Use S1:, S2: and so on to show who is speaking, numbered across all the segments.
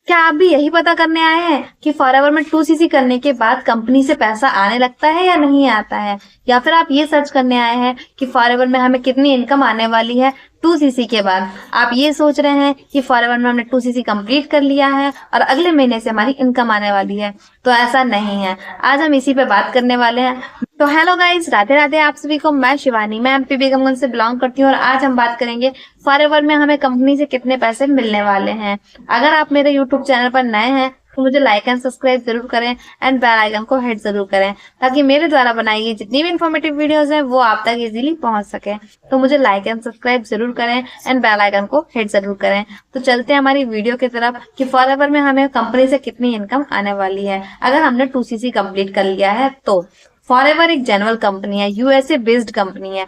S1: क्या आप भी यही पता करने आए हैं कि फॉरएवर में 2cc करने के बाद कंपनी से पैसा आने लगता है या नहीं आता है, या फिर आप ये सर्च करने आए हैं कि फॉरएवर में हमें कितनी इनकम आने वाली है 2cc के बाद। आप ये सोच रहे हैं कि फॉरएवर में हमने 2cc कंप्लीट कर लिया है और अगले महीने से हमारी इनकम आने वाली है, तो ऐसा नहीं है। आज हम इसी पे बात करने वाले हैं। तो हेलो गाइस, राधे राधे आप सभी को। मैं शिवानी, मैं एमपी बेगमगंज से बिलोंग करती हूँ और आज हम बात करेंगे फॉरएवर में हमें कंपनी से कितने पैसे मिलने वाले हैं। अगर आप मेरे यूट्यूब चैनल पर नए हैं तो मुझे लाइक एंड सब्सक्राइब जरूर करें एंड बेल आइकन को हिट जरूर करें, ताकि मेरे द्वारा बनाई गई जितनी भी इन्फॉर्मेटिव वीडियोस हैं वो आप तक इजीली पहुंच सके। तो मुझे लाइक एंड सब्सक्राइब जरूर करें एंड बेल आइकन को हिट जरूर करें। तो चलते हैं हमारी वीडियो की तरफ कि फॉरएवर में हमें कंपनी से कितनी इनकम आने वाली है अगर हमने 2cc कंप्लीट कर लिया है तो। फॉरएवर एक जेन्युइन कंपनी है, यूएसए बेस्ड कंपनी है।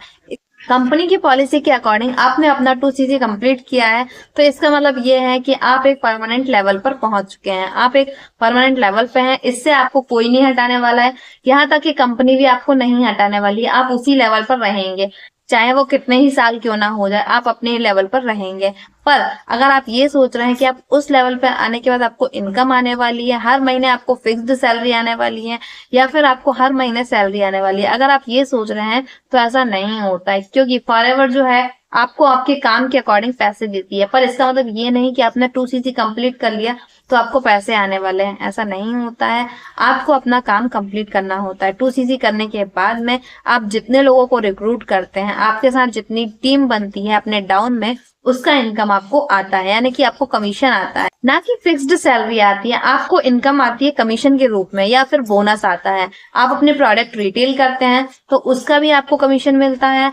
S1: कंपनी की पॉलिसी के अकॉर्डिंग आपने अपना 2cc कंप्लीट किया है तो इसका मतलब ये है कि आप एक परमानेंट लेवल पर पहुंच चुके हैं, आप एक परमानेंट लेवल पे हैं। इससे आपको कोई नहीं हटाने वाला है, यहाँ तक कि कंपनी भी आपको नहीं हटाने वाली है। आप उसी लेवल पर रहेंगे, चाहे वो कितने ही साल क्यों ना हो जाए, आप अपने लेवल पर रहेंगे। पर अगर आप ये सोच रहे हैं कि आप उस लेवल पर आने के बाद आपको इनकम आने वाली है, हर महीने आपको फिक्स्ड सैलरी आने वाली है, या फिर आपको हर महीने सैलरी आने वाली है, अगर आप ये सोच रहे हैं तो ऐसा नहीं होता है। क्योंकि फॉरएवर जो है आपको आपके काम के अकॉर्डिंग पैसे देती है, पर इसका मतलब ये नहीं कि आपने 2cc कंप्लीट कर लिया तो आपको पैसे आने वाले हैं, ऐसा नहीं होता है। आपको अपना काम कंप्लीट करना होता है। 2cc करने के बाद में आप जितने लोगों को रिक्रूट करते हैं, आपके साथ जितनी टीम बनती है अपने डाउन में, उसका इनकम आपको आता है, यानी कि आपको कमीशन आता है, ना कि फिक्स्ड सैलरी आती है। आपको इनकम आती है कमीशन के रूप में या फिर बोनस आता है। आप अपने प्रोडक्ट रिटेल करते हैं तो उसका भी आपको कमीशन मिलता है,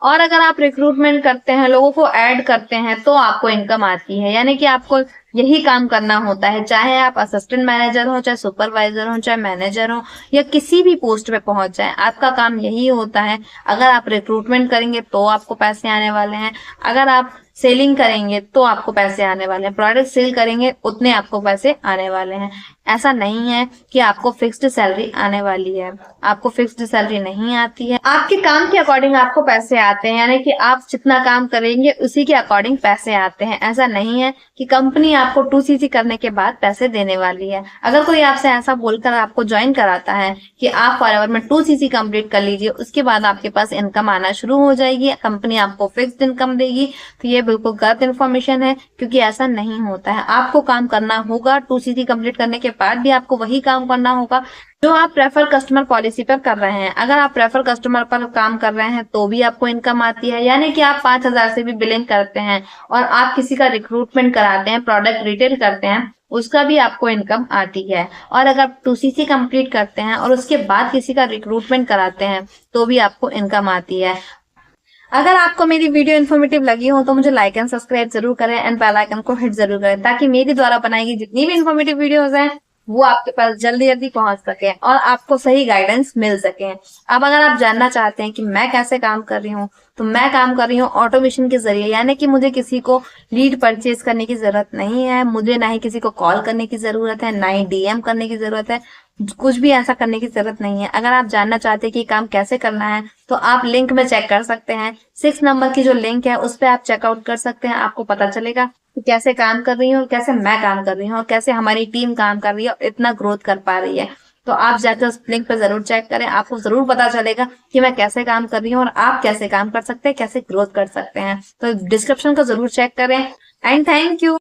S1: और अगर आप रिक्रूटमेंट करते हैं, लोगों को ऐड करते हैं, तो आपको इनकम आती है। यानी कि आपको यही काम करना होता है, चाहे आप असिस्टेंट मैनेजर हो, चाहे सुपरवाइजर हो, चाहे मैनेजर हो, या किसी भी पोस्ट पे पहुंच जाए, आपका काम यही होता है। अगर आप रिक्रूटमेंट करेंगे तो आपको पैसे आने वाले हैं, अगर आप सेलिंग करेंगे तो आपको पैसे आने वाले हैं, प्रोडक्ट सेल करेंगे उतने आपको पैसे आने वाले हैं। ऐसा नहीं है कि आपको फिक्स्ड सैलरी आने वाली है, आपको फिक्स्ड सैलरी नहीं आती है। आपके काम के अकॉर्डिंग आपको पैसे आते हैं, यानी कि आप जितना काम करेंगे उसी के अकॉर्डिंग पैसे आते हैं। ऐसा नहीं है कि कंपनी आपको 2cc करने के बाद पैसे देने वाली है। अगर कोई आपसे ऐसा बोलकर आपको ज्वाइन कराता है कि आप फॉरएवर में 2cc कंप्लीट कर लीजिए, उसके बाद आपके पास इनकम आना शुरू हो जाएगी, कंपनी आपको फिक्स्ड इनकम देगी, तो ये बिल्कुल गलत इन्फॉर्मेशन है। क्योंकि ऐसा नहीं होता है। आपको काम करना होगा, 2cc कंप्लीट करने के बाद भी आपको वही काम करना होगा जो आप प्रेफर कस्टमर पॉलिसी पर कर रहे हैं। अगर आप प्रेफर कस्टमर पर काम कर रहे हैं तो भी आपको इनकम आती है, यानी कि आप 5000 से भी बिलिंग करते हैं और आप किसी का रिक्रूटमेंट कराते हैं, प्रोडक्ट रिटेल करते हैं, उसका भी आपको इनकम आती है। और अगर 2cc कंप्लीट करते हैं और उसके बाद किसी का रिक्रूटमेंट कराते हैं तो भी आपको इनकम आती है। अगर आपको मेरी वीडियो इन्फॉर्मेटिव लगी हो तो मुझे लाइक एंड सब्सक्राइब जरूर करें एंड बेल आइकन को हिट जरूर करें, ताकि मेरी द्वारा बनाई गई जितनी भी इन्फॉर्मेटिव वीडियोस हैं वो आपके पास जल्दी जल्दी पहुंच सके और आपको सही गाइडेंस मिल सके। अब अगर आप जानना चाहते हैं कि मैं कैसे काम कर रही हूँ, तो मैं काम कर रही हूँ ऑटोमेशन के जरिए, यानी कि मुझे किसी को लीड परचेज करने की जरूरत नहीं है, मुझे ना ही किसी को कॉल करने की जरूरत है, ना ही डीएम करने की जरूरत है, कुछ भी ऐसा करने की जरूरत नहीं है। अगर आप जानना चाहते हैं कि काम कैसे करना है तो आप लिंक में चेक कर सकते हैं। 6 नंबर की जो लिंक है उस पर आप चेकआउट कर सकते हैं। आपको पता चलेगा कि कैसे काम कर रही हूँ, कैसे मैं काम कर रही हूँ, और कैसे हमारी टीम काम कर रही है और इतना ग्रोथ कर पा रही है। तो आप जाकर उस लिंक पर जरूर चेक करें, आपको जरूर पता चलेगा कि मैं कैसे काम कर रही हूँ और आप कैसे काम कर सकते हैं, कैसे ग्रोथ कर सकते हैं। तो डिस्क्रिप्शन को जरूर चेक करें एंड थैंक यू।